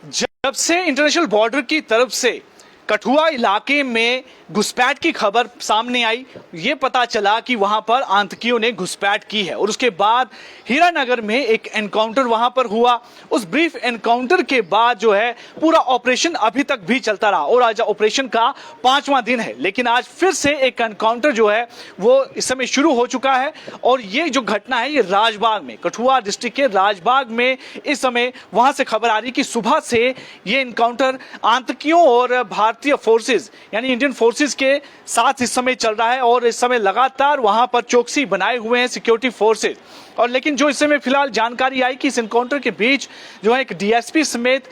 जब से international border की तरफ से कठुआ इलाके में घुसपैठ की खबर सामने आई, ये पता चला कि वहां पर आतंकियों ने घुसपैठ की है और उसके बाद हीरानगर में एक एनकाउंटर वहां पर हुआ। उस ब्रीफ एनकाउंटर के बाद जो है पूरा ऑपरेशन अभी तक भी चलता रहा और आज ऑपरेशन का 5वां दिन है, लेकिन आज फिर से एक एनकाउंटर जो है वो इस समय शुरू हो चुका है। और ये जो घटना है ये राजबाग में, कठुआ डिस्ट्रिक्ट के राजबाग में इस समय वहां से खबर आ रही कि सुबह से ये एनकाउंटर आतंकियों और भारतीय फोर्सेज यानी इंडियन फोर्सेज के साथ इस समय चल रहा है और इस समय लगातार वहां पर चौकसी बनाए हुए हैं सिक्योरिटी फोर्सेज। और लेकिन जो इस समय फिलहाल जानकारी आई कि इस एनकाउंटर के बीच जो है एक डीएसपी समेत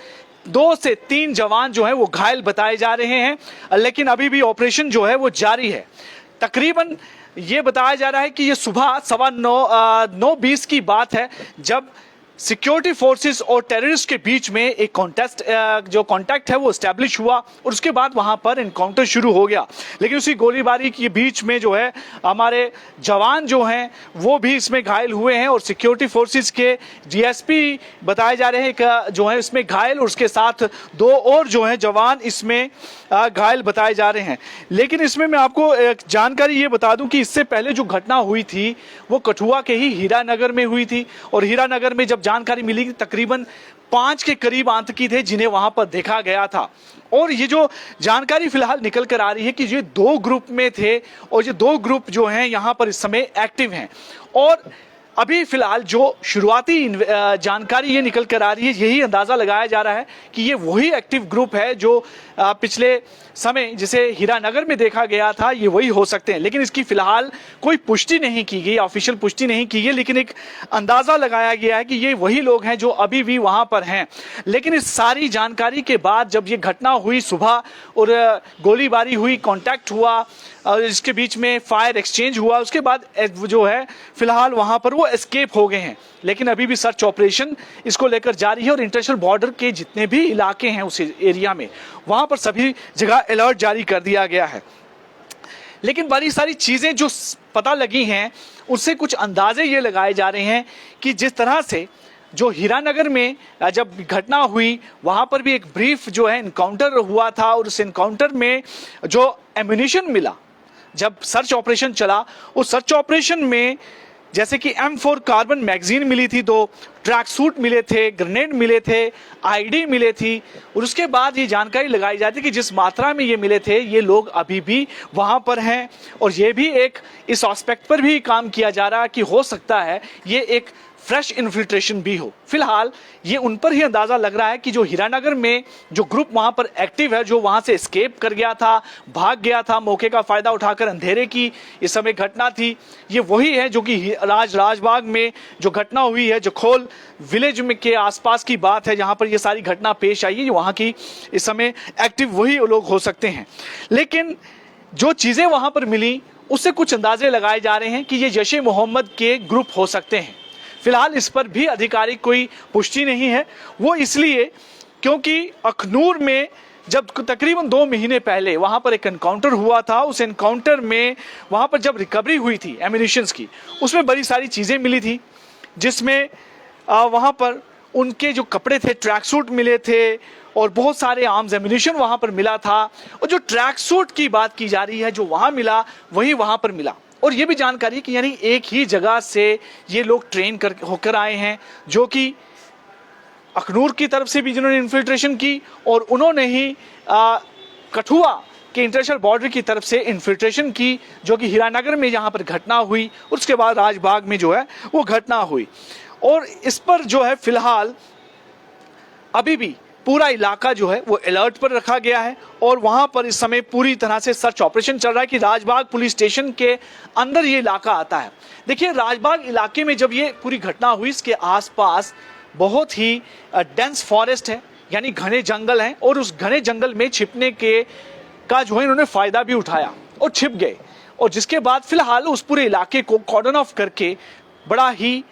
2 से 3 जवान जो है वो घायल बताए जा रहे हैं, लेकिन अभी भी ऑपरेशन जो है वो जारी है। तकरीबन ये बताया जा रहा है कि ये सुबह 9:20 की बात है जब सिक्योरिटी फोर्सेस और टेररिस्ट के बीच में एक कॉन्टैक्ट है वो एस्टैब्लिश हुआ और उसके बाद वहां पर एनकाउंटर शुरू हो गया। लेकिन उसी गोलीबारी के बीच में जो है हमारे जवान जो हैं वो भी इसमें घायल हुए हैं और सिक्योरिटी फोर्सेस के डीएसपी बताए जा रहे हैं जो है इसमें घायल और उसके साथ 2 और जो है जवान इसमें घायल बताए जा रहे हैं। लेकिन इसमें मैं आपको एक जानकारी ये बता दूं कि इससे पहले जो घटना हुई थी वो कठुआ के ही हीरानगर में हुई थी और हीरानगर में जब जानकारी मिली कि तकरीबन 5 के करीब आतंकी थे जिन्हें वहां पर देखा गया था। और ये जो जानकारी फिलहाल निकल कर आ रही है कि ये 2 ग्रुप में थे और ये 2 ग्रुप जो हैं यहां पर इस समय एक्टिव हैं। और अभी फिलहाल जो शुरुआती जानकारी ये निकल कर आ रही है, यही अंदाजा लगाया जा रहा है कि ये वही एक्टिव ग्रुप है जो पिछले समय जिसे हीरानगर में देखा गया था, ये वही हो सकते हैं। लेकिन इसकी फिलहाल कोई पुष्टि नहीं की गई, ऑफिशियल पुष्टि नहीं की गई, लेकिन एक अंदाजा लगाया गया है कि ये वही लोग हैं जो अभी भी वहां पर हैं। लेकिन इस सारी जानकारी के बाद जब ये घटना हुई सुबह और गोलीबारी हुई, कॉन्टैक्ट हुआ और इसके बीच में फायर एक्सचेंज हुआ, उसके बाद जो है फिलहाल वहां पर वो एस्केप हो गए हैं। लेकिन अभी भी सर्च ऑपरेशन इसको लेकर जारी है और इंटरनेशनल बॉर्डर के जितने भी इलाके हैं उस एरिया में वहां पर सभी जगह अलर्ट जारी कर दिया गया है। लेकिन बड़ी सारी चीजें जो पता लगी हैं उससे कुछ अंदाजे ये लगाए जा रहे हैं कि जिस तरह से जो हीरानगर में जब घटना हुई वहां पर भी एक ब्रीफ जो है एनकाउंटर हुआ था और उस एनकाउंटर में जो एम्यूनिशन मिला जब सर्च ऑपरेशन चला, उस सर्च ऑपरेशन में जैसे कि M4 कार्बन मैगजीन मिली थी, 2 ट्रैक सूट मिले थे, ग्रेनेड मिले थे, आईडी मिले थी और उसके बाद ये जानकारी लगाई जाती कि जिस मात्रा में ये मिले थे ये लोग अभी भी वहां पर हैं। और ये भी एक इस एस्पेक्ट पर भी काम किया जा रहा है कि हो सकता है ये एक फ्रेश इन्फिल्ट्रेशन भी हो। फिलहाल ये उन पर ही अंदाजा लग रहा है कि जो हीरानगर में जो ग्रुप वहां पर एक्टिव है, जो वहां से एस्केप कर गया था, भाग गया था, मौके का फायदा उठाकर अंधेरे की इस समय घटना थी, ये वही है जो कि राजबाग में जो घटना हुई है, जो खोल विलेज में के आसपास की बात है जहां पर ये सारी घटना पेश आई है, वहां की इस समय एक्टिव वही लोग हो सकते हैं। लेकिन जो चीजें वहां पर मिली उससे कुछ अंदाजे लगाए जा रहे हैं कि ये जैश ए मोहम्मद के ग्रुप हो सकते हैं। फिलहाल इस पर भी आधिकारिक कोई पुष्टि नहीं है, वो इसलिए क्योंकि अखनूर में जब तकरीबन 2 महीने पहले वहां पर एक एनकाउंटर हुआ था, उस एनकाउंटर में वहां पर जब रिकवरी हुई थी एम्यूनिशंस की, उसमें बड़ी सारी चीजें मिली थी जिसमें वहां पर उनके जो कपड़े थे, ट्रैक सूट मिले थे और बहुत सारे आर्म्स एम्यूनिशन वहां पर मिला था। और जो ट्रैक सूट की बात की जा रही है, जो वहां मिला वही वहां पर मिला। और ये भी जानकारी कि यानी एक ही जगह से ये लोग ट्रेन होकर आए हैं, जो कि अखनूर की तरफ से भी जिन्होंने इन्फिल्ट्रेशन की और उन्होंने ही कठुआ के इंटरनेशनल बॉर्डर की तरफ से इन्फिल्ट्रेशन की, जो कि हीरानगर में जहां पर घटना हुई उसके बाद राजबाग में जो है वो घटना हुई। और इस पर जो है फिलहाल अभी भी पूरा इलाका जो है वो अलर्ट पर रखा गया है और वहां पर इस समय पूरी तरह से सर्च ऑपरेशन चल रहा है कि राजबाग पुलिस स्टेशन के अंदर ये इलाका आता है। देखिए, राजबाग इलाके में जब ये पूरी घटना हुई इसके आसपास बहुत ही डेंस फॉरेस्ट है, यानी घने जंगल हैं और उस घने जंगल में छिपने का जो है इन्होंने फायदा भी उठाया और छिप गए। और जिसके बाद फिलहाल उस पूरे इलाके को कॉर्डन ऑफ करके बड़ा ही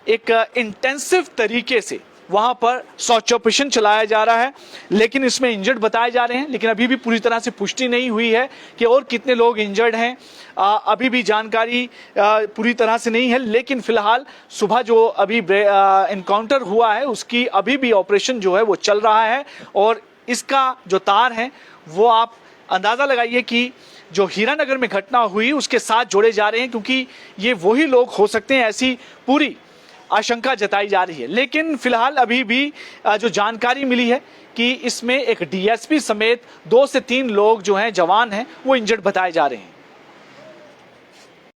एक इंटेंसिव तरीके से वहां पर सर्च ऑपरेशन चलाया जा रहा है, लेकिन इसमें इंजर्ड बताए जा रहे हैं। लेकिन अभी भी पूरी तरह से पुष्टि नहीं हुई है कि और कितने लोग इंजर्ड हैं। अभी भी जानकारी पूरी तरह से नहीं है, लेकिन फिलहाल सुबह जो अभी एनकाउंटर हुआ है उसकी अभी भी ऑपरेशन जो है वो चल रहा है। और इसका जो तार है वो आप अंदाजा लगाइए कि जो हीरानगर में घटना हुई उसके साथ जोड़े जा रहे हैं, क्योंकि ये वही लोग हो सकते हैं, ऐसी पूरी आशंका जताई जा रही है। लेकिन फिलहाल अभी भी जो जानकारी मिली है कि इसमें एक डीएसपी समेत 2 से 3 लोग जो हैं जवान हैं वो इंजर्ड बताए जा रहे हैं।